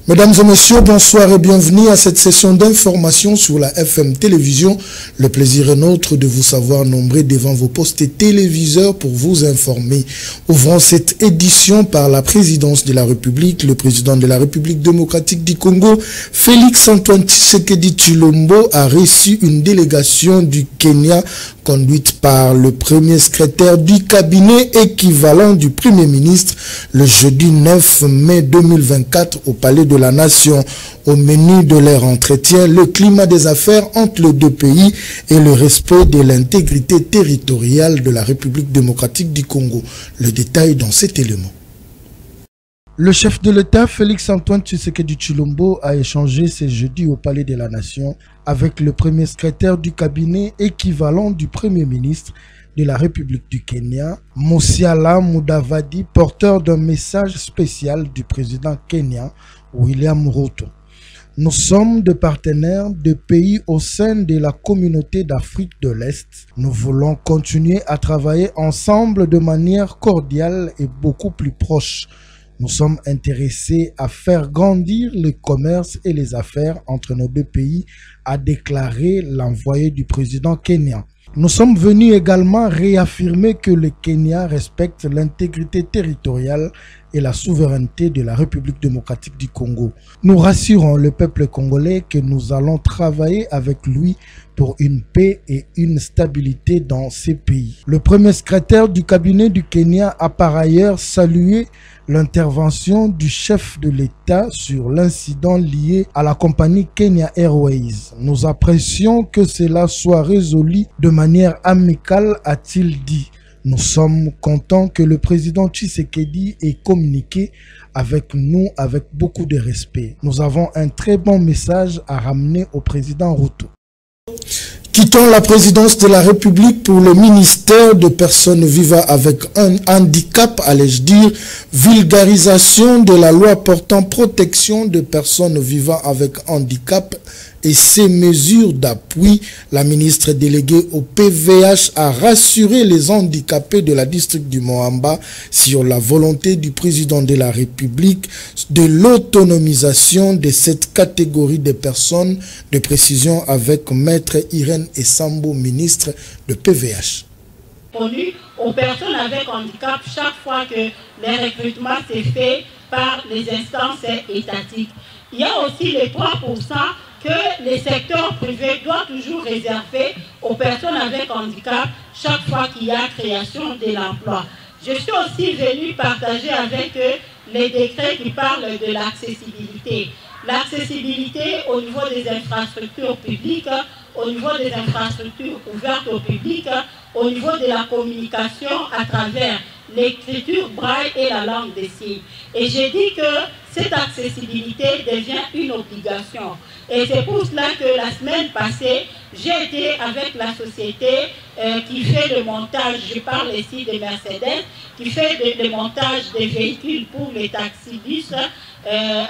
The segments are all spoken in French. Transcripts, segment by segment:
Mesdames et messieurs, bonsoir et bienvenue à cette session d'information sur la FM Télévision. Le plaisir est nôtre de vous savoir nombreux devant vos postes et téléviseurs pour vous informer. Ouvrant cette édition par la présidence de la République, le président de la République démocratique du Congo, Félix-Antoine Tshisekedi Tshilombo, a reçu une délégation du Kenya conduite par le premier secrétaire du cabinet équivalent du Premier ministre le jeudi 9 mai 2024 au Palais de la Nation. Au menu de leur entretien, le climat des affaires entre les deux pays et le respect de l'intégrité territoriale de la République démocratique du Congo. Le détail dans cet élément. Le chef de l'État, Félix-Antoine Tshisekedi Tshilombo, a échangé ce jeudi au Palais de la Nation avec le premier secrétaire du cabinet équivalent du Premier ministre de la République du Kenya, Musalia Mudavadi, porteur d'un message spécial du président kenyan, William Ruto. Nous sommes des partenaires de pays au sein de la communauté d'Afrique de l'Est. Nous voulons continuer à travailler ensemble de manière cordiale et beaucoup plus proche. Nous sommes intéressés à faire grandir le commerce et les affaires entre nos deux pays, a déclaré l'envoyé du président kenyan. Nous sommes venus également réaffirmer que le Kenya respecte l'intégrité territoriale et la souveraineté de la République démocratique du Congo. Nous rassurons le peuple congolais que nous allons travailler avec lui pour une paix et une stabilité dans ces pays. Le premier secrétaire du cabinet du Kenya a par ailleurs salué l'intervention du chef de l'État sur l'incident lié à la compagnie Kenya Airways. Nous apprécions que cela soit résolu de manière amicale, a-t-il dit. Nous sommes contents que le président Tshisekedi ait communiqué avec nous avec beaucoup de respect. Nous avons un très bon message à ramener au président Ruto. Quittons la présidence de la République pour le ministère de personnes vivant avec un handicap, allais-je dire, vulgarisation de la loi portant protection de personnes vivant avec handicap et ses mesures d'appui. La ministre déléguée au PVH a rassuré les handicapés de la district du Moamba sur la volonté du président de la République de l'autonomisation de cette catégorie de personnes. De précision avec Maître Irène Essambo, ministre de PVH. Aux personnes avec handicap chaque fois que les recrutements s'est fait par les instances étatiques. Il y a aussi les 3% que les secteurs privés doivent toujours réserver aux personnes avec handicap chaque fois qu'il y a création de l'emploi. Je suis aussi venu partager avec eux les décrets qui parlent de l'accessibilité. L'accessibilité au niveau des infrastructures publiques, au niveau des infrastructures ouvertes au public, au niveau de la communication à travers l'écriture braille et la langue des signes. Et j'ai dit que cette accessibilité devient une obligation. Et c'est pour cela que la semaine passée, j'ai été avec la société qui fait le montage, je parle ici de Mercedes, qui fait le montage des véhicules pour les taxibus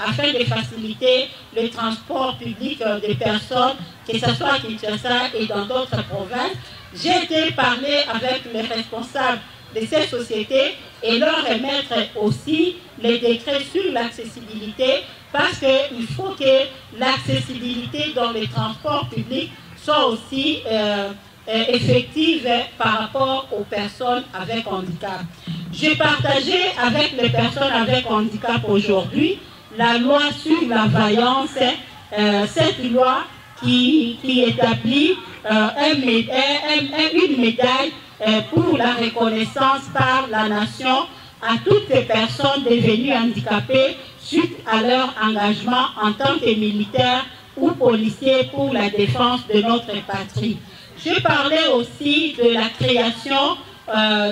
afin de faciliter le transport public des personnes, que ce soit à Kinshasa et dans d'autres provinces. J'ai été parler avec les responsables de ces sociétés et leur remettre aussi les décrets sur l'accessibilité parce qu'il faut que l'accessibilité dans les transports publics soit aussi effective par rapport aux personnes avec handicap. J'ai partagé avec les personnes avec handicap aujourd'hui la loi sur la vaillance, cette loi qui établit une médaille pour la reconnaissance par la nation à toutes les personnes devenues handicapées suite à leur engagement en tant que militaires ou policiers pour la défense de notre patrie. Je parlais aussi de la création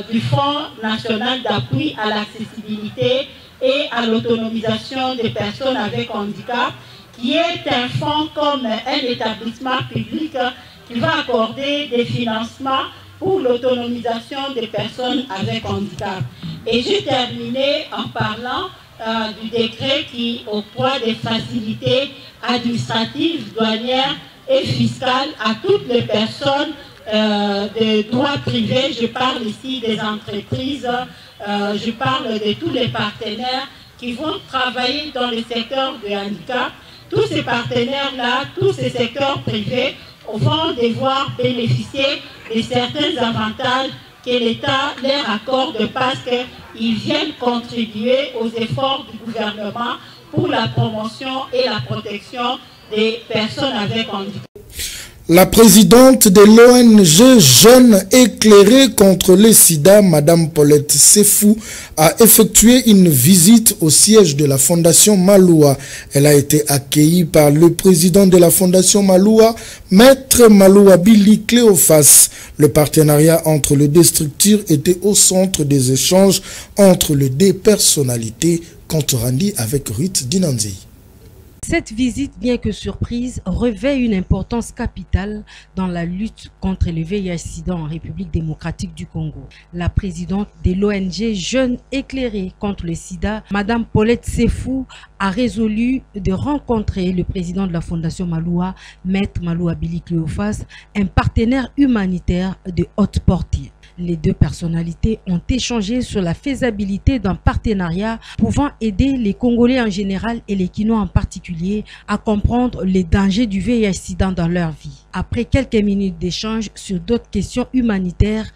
du Fonds national d'appui à l'accessibilité et à l'autonomisation des personnes avec handicap, qui est un fonds comme un établissement public qui va accorder des financements pour l'autonomisation des personnes avec handicap. Et j'ai terminé en parlant du décret qui octroie des facilités administratives, douanières et fiscales à toutes les personnes de droit privé. Je parle ici des entreprises, je parle de tous les partenaires qui vont travailler dans le secteur du handicap. Tous ces partenaires-là, tous ces secteurs privés vont devoir bénéficier de certains avantages que l'État leur accorde parce qu'ils viennent contribuer aux efforts du gouvernement pour la promotion et la protection des personnes avec handicap. La présidente de l'ONG Jeunes éclairés contre le sida, Madame Paulette Sefou, a effectué une visite au siège de la Fondation Maloua. Elle a été accueillie par le président de la Fondation Maloua, Maître Maloua Billy Cléophas. Le partenariat entre les deux structures était au centre des échanges entre les deux personnalités, compte rendu avec Ruth Dinanzi. Cette visite, bien que surprise, revêt une importance capitale dans la lutte contre le VIH-Sida en République démocratique du Congo. La présidente de l'ONG Jeunes éclairés contre le sida, Madame Paulette Sefou, a résolu de rencontrer le président de la Fondation Maloua, Maître Maloua Billy Cléophas, un partenaire humanitaire de haute portée. Les deux personnalités ont échangé sur la faisabilité d'un partenariat pouvant aider les Congolais en général et les Kinois en particulier à comprendre les dangers du VIH-Sida dans leur vie. Après quelques minutes d'échange sur d'autres questions humanitaires,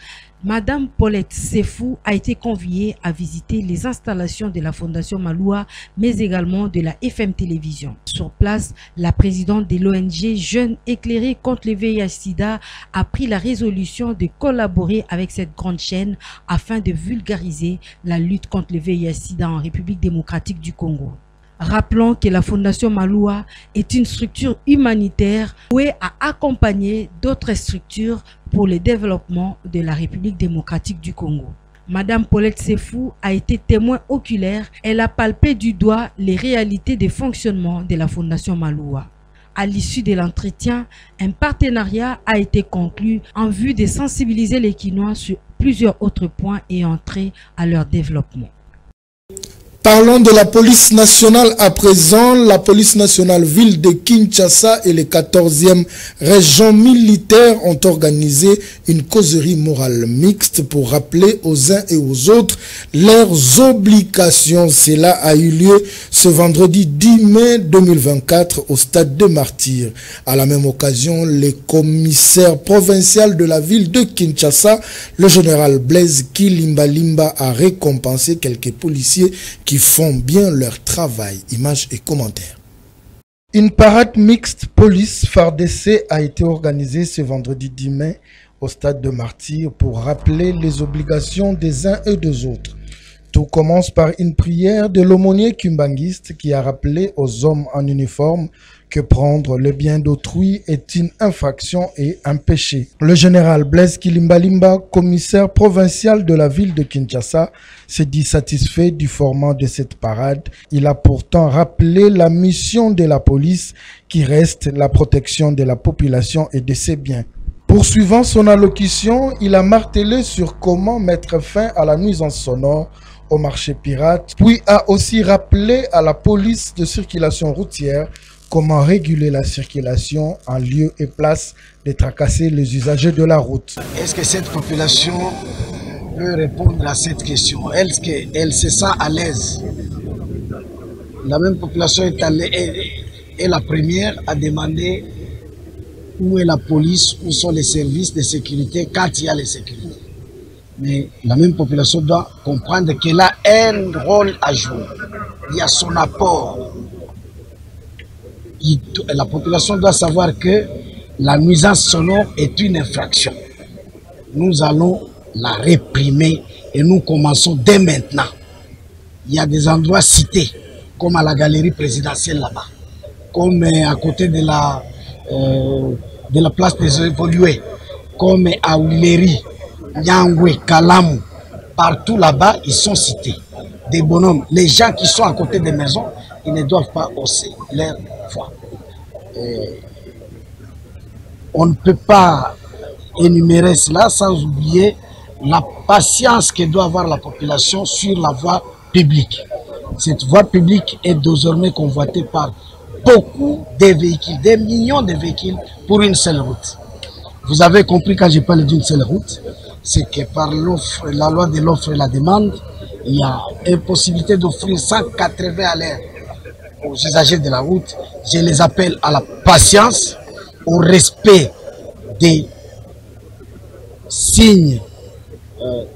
Madame Paulette Sefou a été conviée à visiter les installations de la Fondation Maloua, mais également de la FM Télévision. Sur place, la présidente de l'ONG Jeunes éclairés contre le VIH-Sida a pris la résolution de collaborer avec cette grande chaîne afin de vulgariser la lutte contre le VIH-Sida en République démocratique du Congo. Rappelons que la Fondation Maloua est une structure humanitaire vouée à accompagner d'autres structures pour le développement de la République démocratique du Congo. Madame Paulette Sefou a été témoin oculaire. Elle a palpé du doigt les réalités des fonctionnements de la Fondation Maloua. À l'issue de l'entretien, un partenariat a été conclu en vue de sensibiliser les Kinois sur plusieurs autres points ayant trait à leur développement. Parlons de la police nationale à présent. La police nationale ville de Kinshasa et les 14e régions militaires ont organisé une causerie morale mixte pour rappeler aux uns et aux autres leurs obligations. Cela a eu lieu ce vendredi 10 mai 2024 au stade de Martyrs. À la même occasion, le commissaire provincial de la ville de Kinshasa, le général Blaise Kilimbalimba, a récompensé quelques policiers qui font bien leur travail. Images et commentaires. Une parade mixte police-FARDC a été organisée ce vendredi 10 mai au stade de Martyrs pour rappeler les obligations des uns et des autres. Tout commence par une prière de l'aumônier kimbanguiste qui a rappelé aux hommes en uniforme que prendre le bien d'autrui est une infraction et un péché. Le général Blaise Kilimbalimba, commissaire provincial de la ville de Kinshasa, s'est dit satisfait du format de cette parade. Il a pourtant rappelé la mission de la police qui reste la protection de la population et de ses biens. Poursuivant son allocution, il a martelé sur comment mettre fin à la nuisance sonore au marché pirate, puis a aussi rappelé à la police de circulation routière comment réguler la circulation en lieu et place de tracasser les usagers de la route. Est-ce que cette population peut répondre à cette question? Est-ce qu'elle se sent à l'aise? La même population est la première à demander où est la police, où sont les services de sécurité quand il y a les sécurités. Mais la même population doit comprendre qu'elle a un rôle à jouer. Il y a son apport. La population doit savoir que la nuisance sonore est une infraction. Nous allons la réprimer et nous commençons dès maintenant. Il y a des endroits cités, comme à la galerie présidentielle là-bas, comme à côté de la place des évolués, comme à Ouléry, Nyangwe, Kalamu, partout là-bas, ils sont cités. Des bonhommes, les gens qui sont à côté des maisons, ils ne doivent pas hausser leur voix. On ne peut pas énumérer cela sans oublier la patience que doit avoir la population sur la voie publique. Cette voie publique est désormais convoitée par beaucoup de véhicules, des millions de véhicules pour une seule route. Vous avez compris quand je parle d'une seule route, c'est que par la loi de l'offre et la demande, il y a impossibilité d'offrir 180 à l'heure aux usagers de la route. Je les appelle à la patience, au respect des signes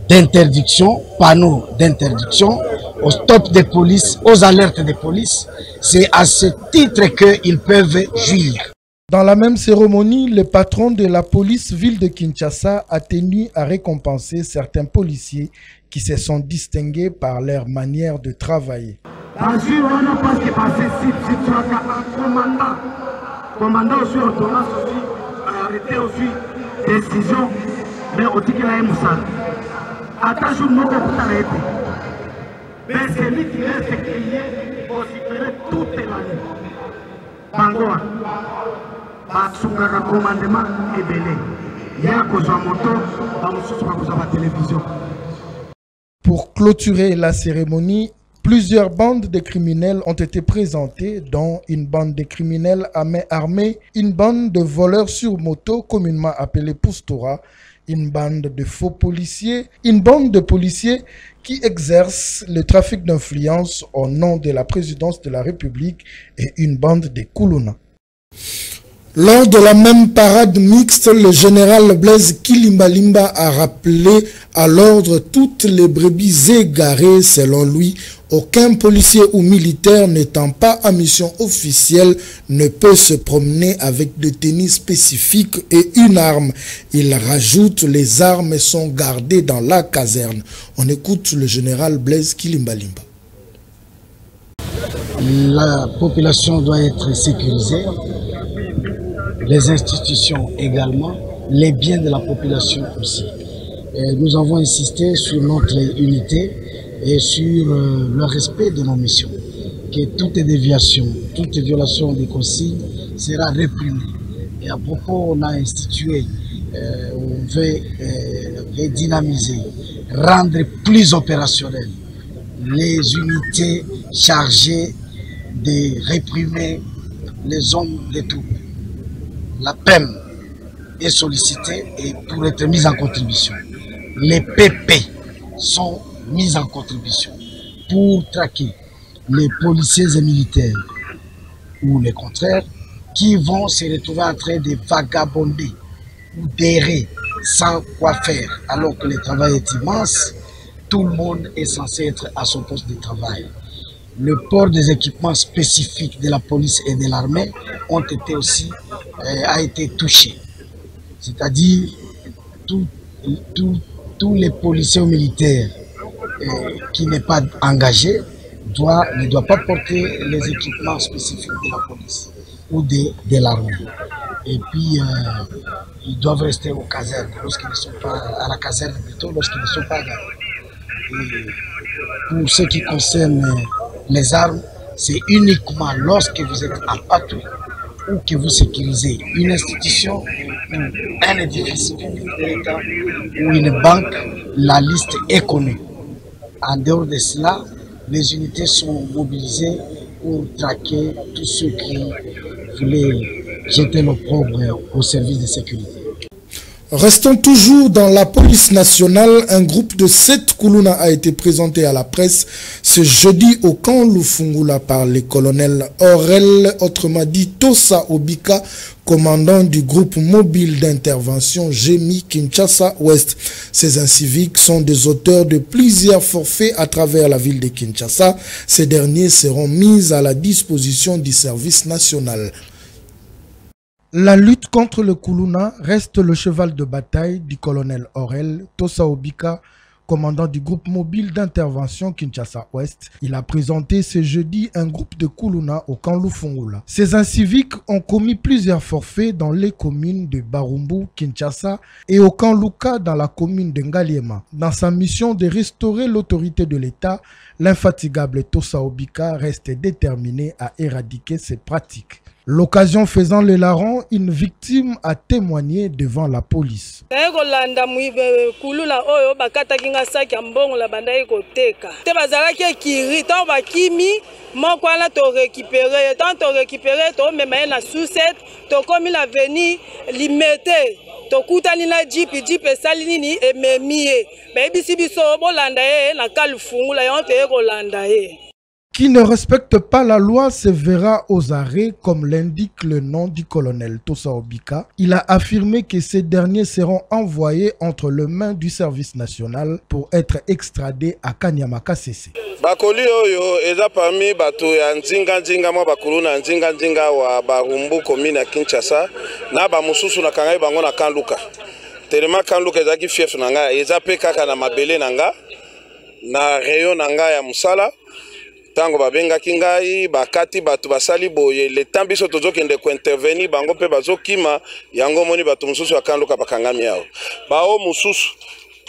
d'interdiction, panneaux d'interdiction, au stop des polices, aux alertes des polices. C'est à ce titre qu'ils peuvent jouir. Dans la même cérémonie, le patron de la police ville de Kinshasa a tenu à récompenser certains policiers qui se sont distingués par leur manière de travailler. Mais on dit qu'il a un moussal. Attention, nous avons mais c'est lui qui reste crié pour récupérer toute l'année. Bangoa, Batsungaka commandement et belé. Il y a un moto, dans la télévision. Pour clôturer la cérémonie, plusieurs bandes de criminels ont été présentées, dont une bande de criminels à main armée, une bande de voleurs sur moto, communément appelée Poustora, une bande de faux policiers, une bande de policiers qui exercent le trafic d'influence au nom de la présidence de la République et une bande de Kuluna. Lors de la même parade mixte, le général Blaise Kilimbalimba a rappelé à l'ordre toutes les brebis égarées. Selon lui, aucun policier ou militaire n'étant pas en mission officielle ne peut se promener avec des tenues spécifiques et une arme. Il rajoute, les armes sont gardées dans la caserne. On écoute le général Blaise Kilimbalimba. La population doit être sécurisée, les institutions également, les biens de la population aussi. Et nous avons insisté sur notre unité et sur le respect de nos missions. Que toute déviation, toute violation des consignes sera réprimée. Et à propos, on a institué, on veut dynamiser, rendre plus opérationnelles les unités chargées de réprimer les hommes de troupes. La PEM est sollicitée et pour être mise en contribution. Les PP sont mis en contribution pour traquer les policiers et militaires ou les contraires qui vont se retrouver en train de vagabonder ou d'errer sans quoi faire alors que le travail est immense. Tout le monde est censé être à son poste de travail. Le port des équipements spécifiques de la police et de l'armée a été touché. C'est-à-dire tous les policiers ou militaires qui n'est pas engagé ne doit pas porter les équipements spécifiques de la police ou de l'armée. Et puis ils doivent rester aux casernes lorsqu'ils ne sont pas à la caserne plutôt lorsqu'ils ne sont pas là. Et pour ce qui concerne les armes, c'est uniquement lorsque vous êtes en patrouille ou que vous sécurisez une institution, un édifice public de l'État ou une banque, la liste est connue. En dehors de cela, les unités sont mobilisées pour traquer tous ceux qui voulaient jeter l'opprobre au service de sécurité. Restons toujours dans la police nationale. Un groupe de 7 Kuluna a été présenté à la presse ce jeudi au camp Lufungula par le colonel Aurel, autrement dit Tosa Obika, commandant du groupe mobile d'intervention GEMI Kinshasa Ouest. Ces inciviques sont des auteurs de plusieurs forfaits à travers la ville de Kinshasa. Ces derniers seront mis à la disposition du service national. La lutte contre le Kuluna reste le cheval de bataille du colonel Aurel Tosa Obika, commandant du groupe mobile d'intervention Kinshasa Ouest. Il a présenté ce jeudi un groupe de Kuluna au camp Lufungula. Ces inciviques ont commis plusieurs forfaits dans les communes de Barumbu, Kinshasa et au camp Luka dans la commune de Ngaliema. Dans sa mission de restaurer l'autorité de l'État, l'infatigable Tosa Obika reste déterminé à éradiquer ces pratiques. L'occasion faisant le larron, une victime a témoigné devant la police. tokutani na Jeep esalini ememie bayebisi biso bolanda ye na kalufungula yonte ekolanda ye. Qui ne respecte pas la loi se verra aux arrêts, comme l'indique le nom du colonel Tosa Obika. Il a affirmé que ces derniers seront envoyés entre les mains du service national pour être extradés à Kanyamaka CC. Bakoli oyo eza parmi bato ya nzinga mwa bakulu na nzinga wa Barumbu commune ya Kinshasa na ba mususu na kangai bango na Kanluka. Telema Kanluka ezaki fief na nga eza pe kaka na mabele na nga na rayon na nga ya musala. Tango babengaki ngai bakati bato basali boye le temps biso tozokende ko intervenir bango pe bazokima yango moni bato mususu akanduka bakangami yao bao mususu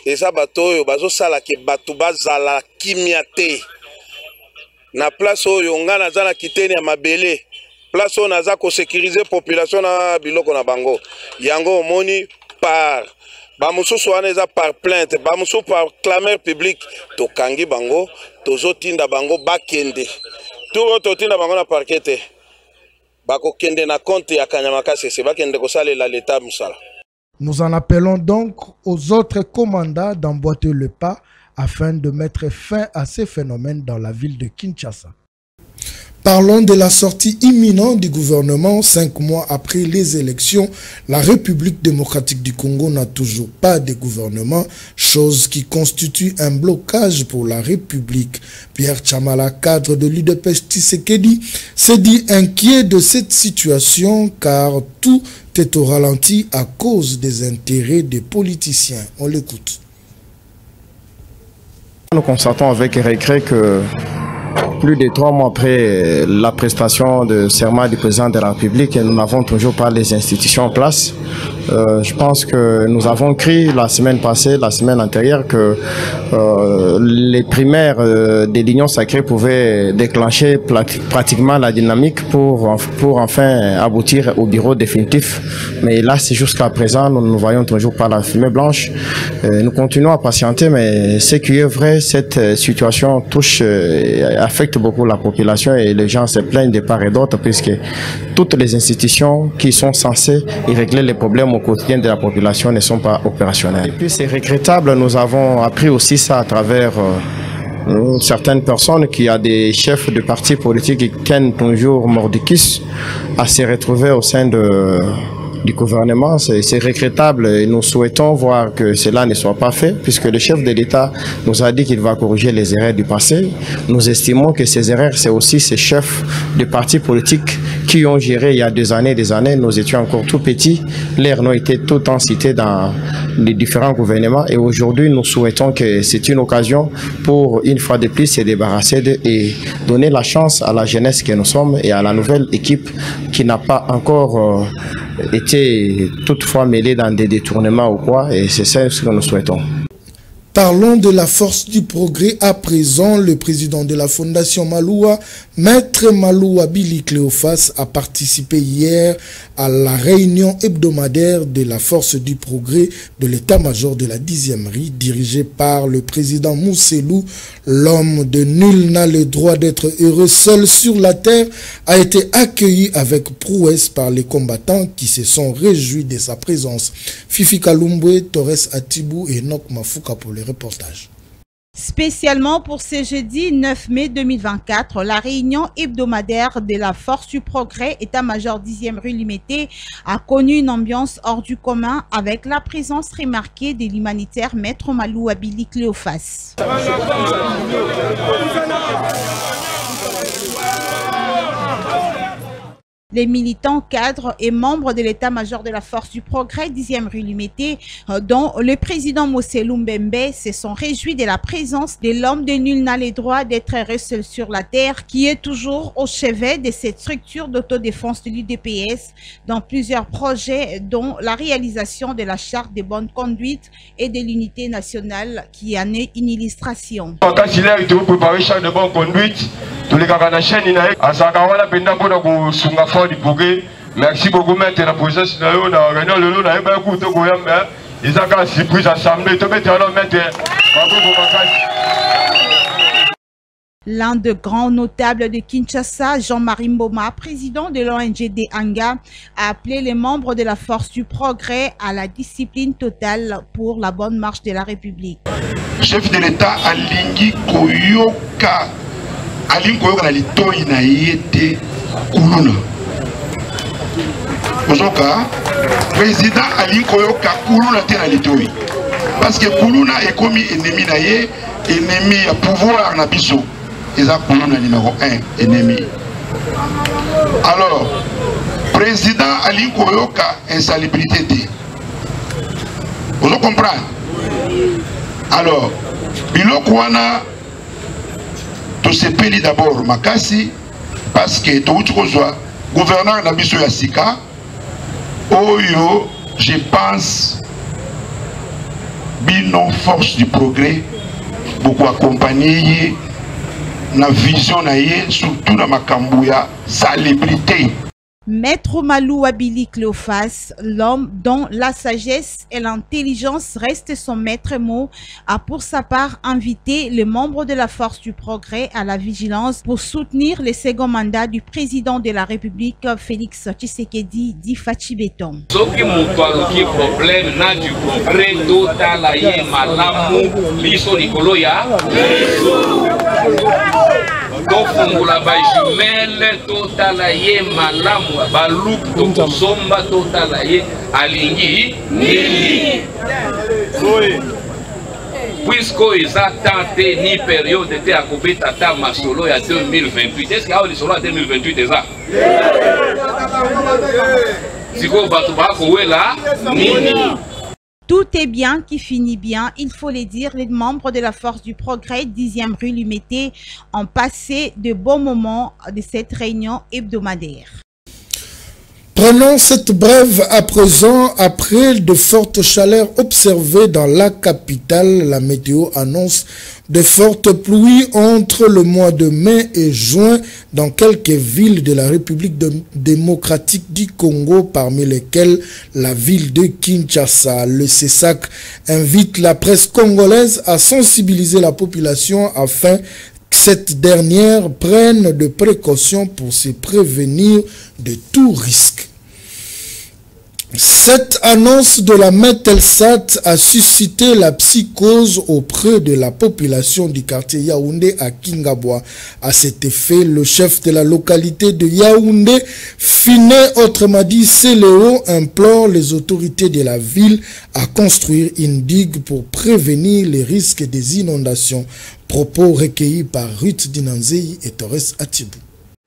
eza bato oyo bazosala ke bato bazala kimia te na place oyo nga naza na kiteni ya mabele place oyo naza ko sécuriser population na biloko na bango yango moni par bamususu wana eza par plainte bamususu par clameur public tokangi bango tozotinda bango bakende tubo totinda bango na parquet te bakokende na compte ya Kanyamaka CC bakende kosalela l'état musala. Nous en appelons donc aux autres commandants d'emboîter le pas afin de mettre fin à ces phénomènes dans la ville de Kinshasa. Parlons de la sortie imminente du gouvernement 5 mois après les élections. La République démocratique du Congo n'a toujours pas de gouvernement, chose qui constitue un blocage pour la République. Pierre Chamala, cadre de l'UDPS Tshisekedi, s'est dit inquiet de cette situation car tout est au ralenti à cause des intérêts des politiciens. On l'écoute. Nous constatons avec regret que plus de 3 mois après la prestation de serment du président de la République, nous n'avons toujours pas les institutions en place. Je pense que nous avons cru la semaine passée, la semaine antérieure, que les primaires de l'Union sacrée pouvaient déclencher pratiquement la dynamique pour enfin aboutir au bureau définitif. Mais là, c'est jusqu'à présent, nous ne voyons toujours pas la fumée blanche. Nous continuons à patienter, mais ce qui est vrai, cette situation affecte beaucoup la population et les gens se plaignent de part et d'autre puisque toutes les institutions qui sont censées y régler les problèmes au quotidien de la population ne sont pas opérationnelles. Et puis c'est regrettable, nous avons appris aussi ça à travers certaines personnes qui a des chefs de partis politiques qui tiennent toujours mordicus à se retrouver au sein du gouvernement. C'est regrettable et nous souhaitons voir que cela ne soit pas fait puisque le chef de l'État nous a dit qu'il va corriger les erreurs du passé. Nous estimons que ces erreurs, c'est aussi ces chefs de partis politiques qui ont géré il y a des années, nous étions encore tout petits, l'air n'a été tout le temps cité dans les différents gouvernements et aujourd'hui nous souhaitons que c'est une occasion pour une fois de plus se débarrasser et donner la chance à la jeunesse que nous sommes et à la nouvelle équipe qui n'a pas encore été toutefois mêlée dans des détournements ou quoi et c'est ça ce que nous souhaitons. Parlons de la force du progrès à présent. Le président de la Fondation Maloua, Maître Maloua Billy Cléophas, a participé hier à la réunion hebdomadaire de la force du progrès de l'état-major de la 10e RI, dirigée par le président Mousselou. L'homme de nul n'a le droit d'être heureux seul sur la terre a été accueilli avec prouesse par les combattants qui se sont réjouis de sa présence. Fifi Kalumbwe, Torres Atibou et Nok Mafuka pour les reportages. Spécialement pour ce jeudi 9 mai 2024, la réunion hebdomadaire de la Force du Progrès, état-major 10e rue Limité, a connu une ambiance hors du commun avec la présence remarquée de l'humanitaire Maître Maloua Billy Cléophas. Les militants, cadres et membres de l'état-major de la Force du Progrès, 10e rue Limité, dont le président Mousselou Mbembe, se sont réjouis de la présence de l'homme de nul n'a le droit d'être heureux seul sur la terre, qui est toujours au chevet de cette structure d'autodéfense de l'UDPS dans plusieurs projets, dont la réalisation de la charte de bonne conduite et de l'unité nationale, qui en est une illustration. Merci beaucoup, maître, la présence de la réunion. Le n'a pas écouté Goyam, ils ont surprise assemblée. L'un des grands notables de Kinshasa, Jean-Marie Mboma, président de l'ONG Anga, a appelé les membres de la Force du Progrès à la discipline totale pour la bonne marche de la République. Chef de l'État alingi koyoka na litoi na yete kuluna. Ozoka président alingi koyoka kuluna te na litoi. Parce que kuluna est comme ennemi na ye, ennemi à pouvoir na biso. C'est le numéro 1 ennemi. Alors, président Ali Koyoka, insalubrité. Vous comprenez? Alors, Bilokwana, tout ce pays d'abord, Makasi, parce que tout le gouverneur Nabiso Yassika, Oyo, je pense, Binon Force du Progrès, beaucoup accompagné. Na vision na ye, surtout na makambu ya célébrité. Maître Malou Abili Cléophas, l'homme dont la sagesse et l'intelligence restent son maître mot, a pour sa part invité les membres de la Force du Progrès à la vigilance pour soutenir le second mandat du président de la République, Félix Tshisekedi dit Fachi Beton. Soki mutu aluki problème na du progrès total ye malamu biso likolo ya tofungula bajumele totala ye malamu balup tokosomba totala ye alingi nini puisque eza tante ni période te akobeta ta masolo ya 2028. Est-ce qu'il y a lisolo ya 2028 eza sikoyo bato bakowela nini? Tout est bien qui finit bien, il faut le dire. Les membres de la Force du Progrès, 10e rue Lumété, ont passé de bons moments de cette réunion hebdomadaire. Prenons cette brève à présent. Après de fortes chaleurs observées dans la capitale, la météo annonce de fortes pluies entre le mois de mai et juin dans quelques villes de la République démocratique du Congo, parmi lesquelles la ville de Kinshasa. Le CESAC invite la presse congolaise à sensibiliser la population afin que cette dernière prenne de précautions pour se prévenir de tout risque. Cette annonce de la Metelsat a suscité la psychose auprès de la population du quartier Yaoundé à Kingabwa. À cet effet, le chef de la localité de Yaoundé, Finé, autrement dit Céléo, implore les autorités de la ville à construire une digue pour prévenir les risques des inondations. Propos recueillis par Ruth Dinanzei et Torres Atibou.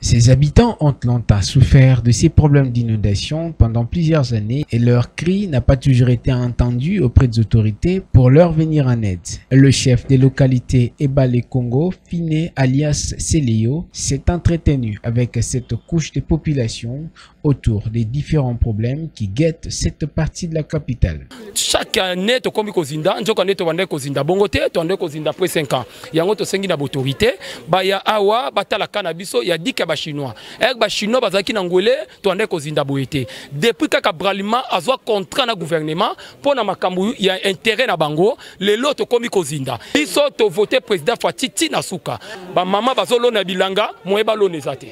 Ces habitants ont longtemps souffert de ces problèmes d'inondation pendant plusieurs années et leur cri n'a pas toujours été entendu auprès des autorités pour leur venir en aide. Le chef des localités Ebale Congo, Finé alias Céléo, s'est entretenu avec cette couche de population autour des différents problèmes qui guettent cette partie de la capitale. Chaque année, tu as kozinda, chaque année tu as kozinda bongote, tu as kozinda après 5 ans. Il y a un sengi na autorité, ba ya awa batala cannabis, il y a dit que ba chinois. Et ba chinois bazaki nangolé, tu as kozinda boité. Depuis que Bralima a soit contrat na gouvernement pour na makambu, il y a intérêt na bango, les lots komi kozinda. Ils sont voté président Fatiti na souka. Ba mama bazolo na bilanga, moeba lo nezate.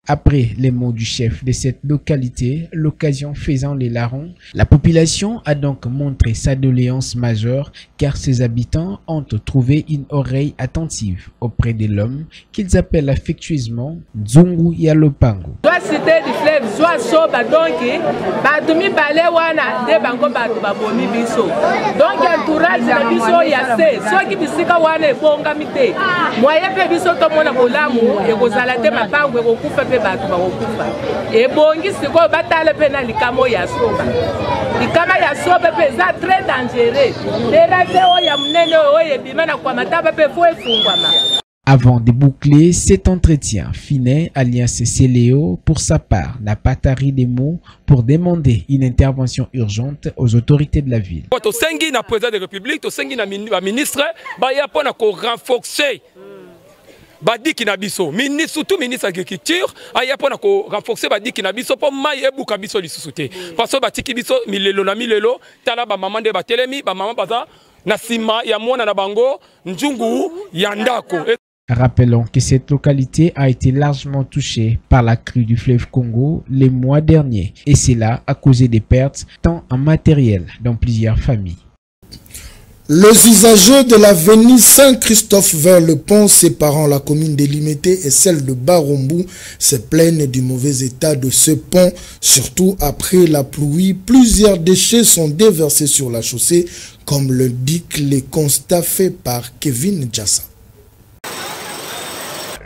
Après les mots du chef de cette localité, l'occasion faisant les larrons, la population a donc montré sa doléance majeure car ses habitants ont trouvé une oreille attentive auprès de l'homme qu'ils appellent affectueusement Nzungu Yalopango. Soit cité du fleuve, soit soba donc, batumi balé wana de bango batu babomi biso. Donc entourage na biso ya se, soit ki bisika wana ebonga mite. Moye pe biso to mona bolamu e kozala te mapango e kokufa pe batu bakokufa. E bongi siko batale pe na likamo ya soba. Likama ya soba pe za très dangereux. Avant de boucler cet entretien, Finé, alias Céléo, pour sa part, n'a pas tari des mots pour demander une intervention urgente aux autorités de la ville. Tosengi na président de la République, tosengi na ministre, ba ya pona ko renforcer. Badi Kinabiso, ministre, surtout ministre de l'Agriculture, a ya pona ko renforcer Badi Kinabiso pour maye buka biso li susute. Parce que Batiki biso milelo na milelo, tala ba maman de batelemi, ba maman baza na sima ya mwana na bango, njungu ya ndako. Rappelons que cette localité a été largement touchée par la crue du fleuve Congo les mois derniers et cela a causé des pertes tant en matériel dans plusieurs familles. Les usagers de l'avenue Saint-Christophe vers le pont séparant la commune de Limete et celle de Barumbu se plaignent du mauvais état de ce pont, surtout après la pluie. Plusieurs déchets sont déversés sur la chaussée, comme le indiquent les constats faits par Kevin Jassa.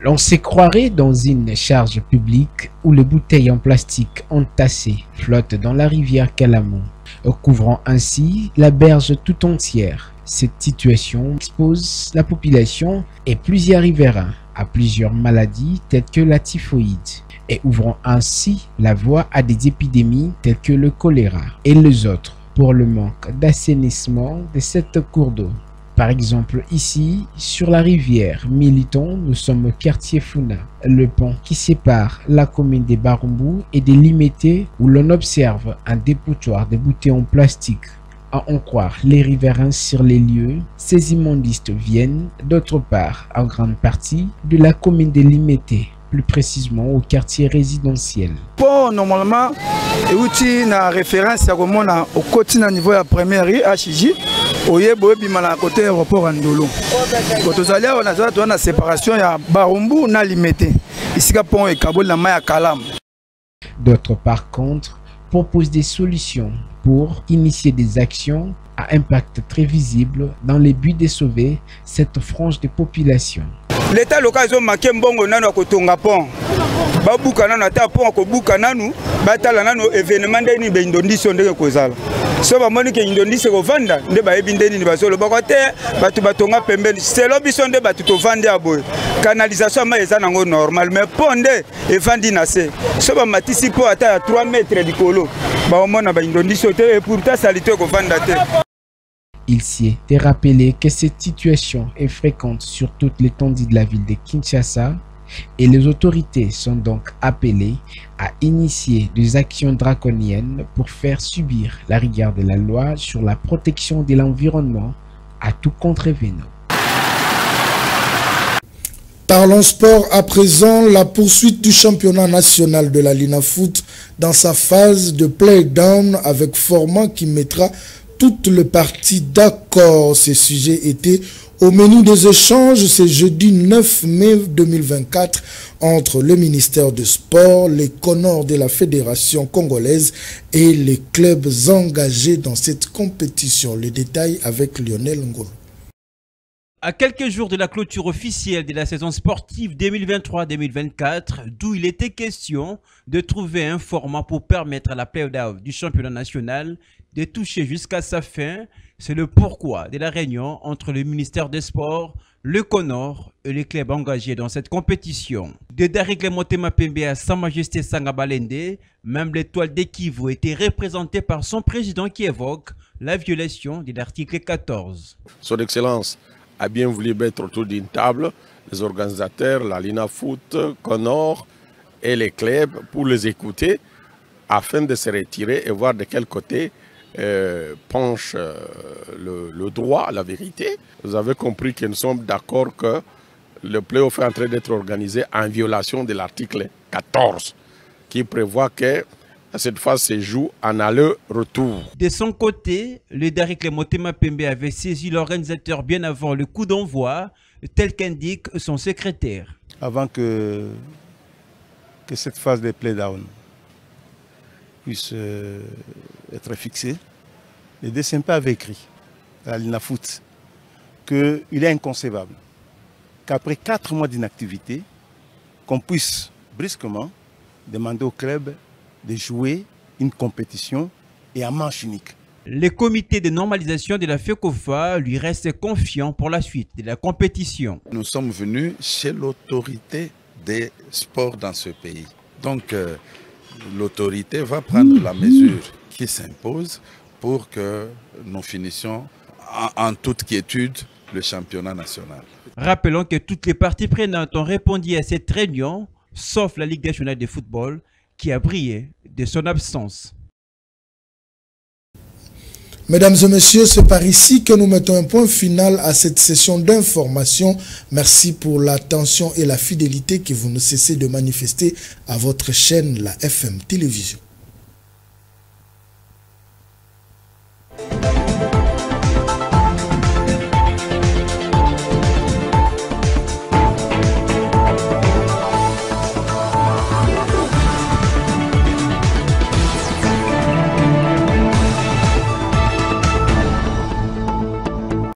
On se croirait dans une charge publique où les bouteilles en plastique entassées flottent dans la rivière Kalamon, couvrant ainsi la berge tout entière. Cette situation expose la population et plusieurs riverains à plusieurs maladies telles que la typhoïde et ouvrant ainsi la voie à des épidémies telles que le choléra et les autres pour le manque d'assainissement de cette cours d'eau. Par exemple, ici, sur la rivière Militon, nous sommes au quartier Funa, le pont qui sépare la commune des Barumbu et des Limete, où l'on observe un dépotoir de bouteilles en plastique. À en croire les riverains sur les lieux, ces immondistes viennent, d'autre part, en grande partie, de la commune des Limete, plus précisément au quartier résidentiel. Pour normalement, et na référence à comment au quotidien niveau de la première HJ, au yebo bimala côté aéroport Ndolo. Quand on allait on a séparation ya Barumbu na Limete. Ici ka pont et Kabul na Maya Kalam. D'autres par contre proposent des solutions pour initier des actions à impact très visible dans le but de sauver cette frange de population. L'État local a marqué mbongo nano kotonga pont. Babuka nano ata pont ko buka nano batala nano événement ndeni be ndondiso ndenge kozala. So ba moni ke ndondiso ko vanda nde ba ebindeni ni basolo bakote batu batonga pembeni. Selo biso nde batu to vande aboy. Canalisation ma eza nango normal mais pont nde e vandi na se. So ba matisi po ata 3 mètres dikolo. Ba mona ba ndondiso te et pourtant salite ko vanda te. Il s'y est rappelé que cette situation est fréquente sur toute l'étendue de la ville de Kinshasa et les autorités sont donc appelées à initier des actions draconiennes pour faire subir la rigueur de la loi sur la protection de l'environnement à tout contrevenant. Parlons sport à présent, la poursuite du championnat national de la Lina Foot dans sa phase de play-down avec format qui mettra toutes les parties d'accord. Ces sujets étaient au menu des échanges ce jeudi 9 mai 2024 entre le ministère du Sport, les Conors de la Fédération congolaise et les clubs engagés dans cette compétition. Le détail avec Lionel Ngolo. À quelques jours de la clôture officielle de la saison sportive 2023-2024, d'où il était question de trouver un format pour permettre à la play-off du championnat national de toucher jusqu'à sa fin, c'est le pourquoi de la réunion entre le ministère des Sports, le Conor et les clubs engagés dans cette compétition. De Darik Motema Pembe à Sa Majesté Sangabalende, même l'étoile d'Ekivu était représentée par son président qui évoque la violation de l'article 14. Son Excellence a bien voulu mettre autour d'une table les organisateurs, la Lina Foot, Conor et les clubs pour les écouter afin de se retirer et voir de quel côté penche le droit, la vérité. Vous avez compris que nous sommes d'accord que le play-off est en train d'être organisé en violation de l'article 14 qui prévoit que cette phase se joue en aller-retour. De son côté, le Darik Motema Pembe avait saisi l'organisateur bien avant le coup d'envoi, tel qu'indique son secrétaire. Avant que cette phase de play-down puisse être fixée, le DCMP avait écrit à la Lina Foot qu'il est inconcevable qu'après 4 mois d'inactivité, qu'on puisse brusquement demander au club de jouer une compétition et à manche unique. Le comité de normalisation de la FECOFA lui reste confiant pour la suite de la compétition. Nous sommes venus chez l'autorité des sports dans ce pays. Donc l'autorité va prendre la mesure qui s'impose pour que nous finissions en toute quiétude le championnat national. Rappelons que toutes les parties prenantes ont répondu à cette réunion, sauf la Ligue nationale de football, qui a brillé de son absence. Mesdames et messieurs, c'est par ici que nous mettons un point final à cette session d'information. Merci pour l'attention et la fidélité que vous ne cessez de manifester à votre chaîne, la FM Télévision.